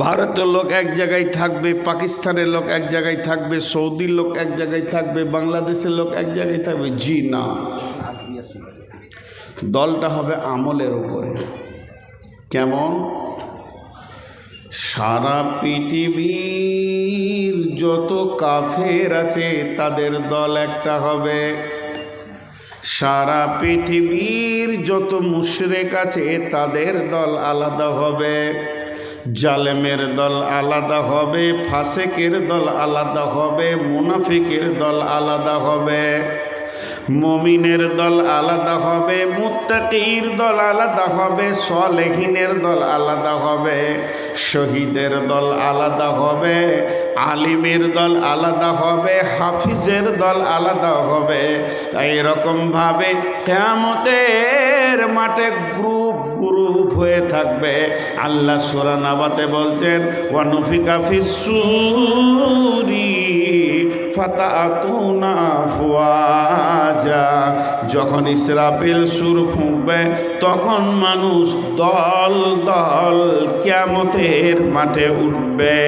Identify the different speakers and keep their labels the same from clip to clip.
Speaker 1: ভারতের লোক এক জায়গায় থাকবে, পাকিস্তানের লোক এক জায়গায় থাকবে, সৌদির লোক এক জায়গায় থাকবে, বাংলাদেশের লোক এক জায়গায় থাকবে। জি না, দলটা হবে আমলের উপরে। কেমন? সারা পৃথিবীর যত কাফের আছে তাদের দল একটা হবে, সারা পৃথিবীর যত মুশরিক আছে তাদের দল আলাদা হবে, জালেমের দল আলাদা হবে, ফাসেকের দল আলাদা হবে, মুনাফিকের দল আলাদা হবে, মুমিনের দল আলাদা হবে, মুত্তাকির দল আলাদা হবে, সালেহিনের দল আলাদা হবে, শহীদের দল আলাদা হবে, আলিমের দল আলাদা হবে, হাফিজের দল আলাদা হবে। এইরকমভাবে কিয়ামতের মাঠে গ্রুপ গ্রুপ হয়ে থাকবে। আল্লাহ সূরা নাবাতে বলছেন, ওয়া নুফিকা ফিস-সূরি ফাতাতুনা আফওয়াজা। যখন ইসরাফিল সুর ফুঁকবে তখন মানুষ দল দল কিয়ামতের মাঠে উঠবে।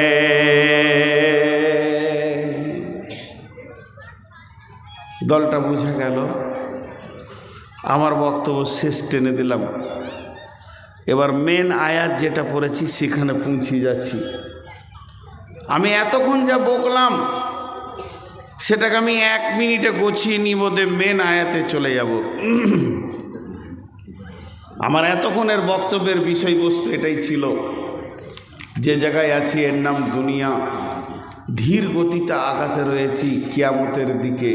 Speaker 1: দলটা বোঝা গেল। আমার বক্তব্য শেষ টেনে দিলাম। এবার মেন আয়াত যেটা পড়েছি সেখানে পৌঁছে যাচ্ছি। আমি এতক্ষণ যা বকলাম সেটাকে আমি 1 মিনিটে গুছিয়ে নিব, মেন আয়াতে চলে যাব। আমার এতক্ষণের বক্তব্যের বিষয়বস্তু এটাই ছিল। যে জায়গায় আছি এর নাম দুনিয়া, ধীর গতিতে আগাতে রয়েছি কিয়ামতের দিকে।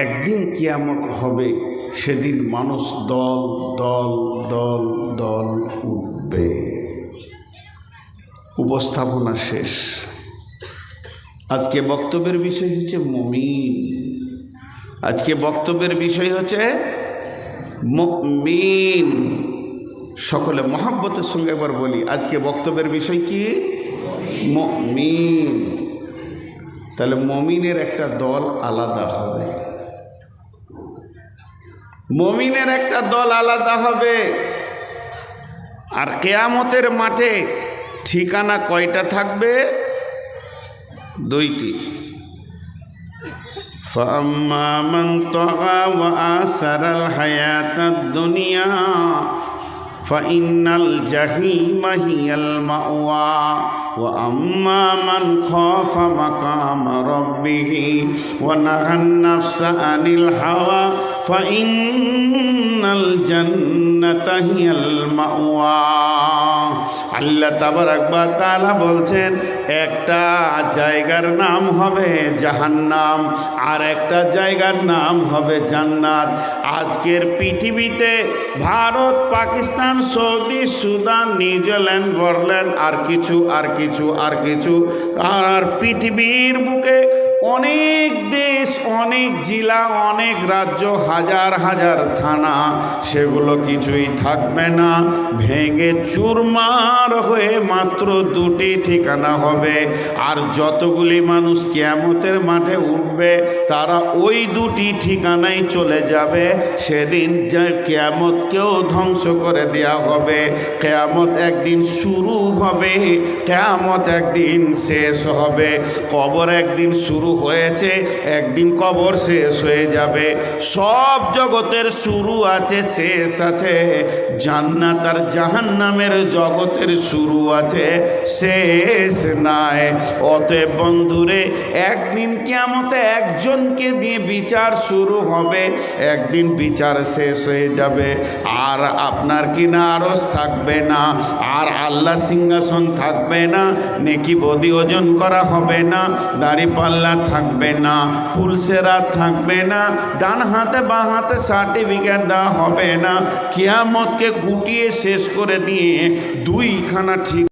Speaker 1: একদিন কিয়ামত হবে, সেদিন মানুষ দল দল দল দল উঠবে। উপস্থাপনা শেষ। আজকে বক্তব্যের বিষয় হচ্ছে মুমিন। আজকে বক্তব্যের বিষয় হচ্ছে মুমিন। সকলে মহব্বতের সঙ্গে একবার বলি, আজকে বক্তব্যের বিষয় কি? মুমিন। তাহলে মুমিনের একটা দল আলাদা হবে, মুমিনের একটা দল আলাদা হবে। আর কিয়ামতের মাঠে ঠিকানা কয়টা থাকবে? 2টি। ফাম্মা মান তাগা ওয়া আসারাল হায়াতাদ দুনিয়া ফাইন্নাল জাহিমা হিয়াল মাওয়া ওয়া আম্মা মান খাফা মাকামা রাব্বিহি ওয়া নাহান নাফসা আনিল হাওয়া ফাইন্নাল জান্নাতা হিয়াল মাওয়া। আল্লাহ তাবারাক ওয়া তাআলা বলছেন, একটা জায়গার নাম হবে জাহান্নাম, আর একটা জায়গার নাম হবে জান্নাত। আজকের পৃথিবীতে ভারত, পাকিস্তান, সৌদি, সুদান, নিউজিল্যান্ড, বর্ল্যান্ড, আর কিছু আর পৃথিবীর বুকে অনেক দেশ, অনেক জেলা, অনেক রাজ্য, হাজার হাজার থানা, সেগুলো কিছুই থাকবে না। ভেঙে চুরমার হয়ে মাত্র 2টি ঠিকানা হবে। আর যতগুলি মানুষ কিয়ামতের মাঠে উঠবে তারা ওই 2টি ঠিকানায় চলে যাবে। সেদিন যে কিয়ামতকেও ধ্বংস করে দেওয়া হবে। কিয়ামত একদিন শুরু হবে, কিয়ামত একদিন শেষ হবে। কবর একদিন শুরু হয়েছে, একদিন কবর শেষ হয়ে যাবে। সব জগতের শুরু আছে, শেষ আছে। জান্নাত আর জাহান্নামের জগতের শুরু আছে, শেষ নাই। অতএব বন্ধুরে, একদিন কিয়ামতে একজনকে দিয়ে বিচার শুরু হবে, একদিন বিচার শেষ হয়ে যাবে। আর আপনার কিনা আরশ থাকবে না, আর আল্লাহ সিংহাসন থাকবে না, নেকি বদি ওজন করা হবে না, দাড়ি পাল্লা থাকবে না, ফুলসেরা থাকবে না, ডান হাতে বাঁ হাতে সার্টিফিকেট দেওয়া হবে না। কিয়ামতকে গুটিয়ে শেষ করে দিয়ে 2খানা ঠিক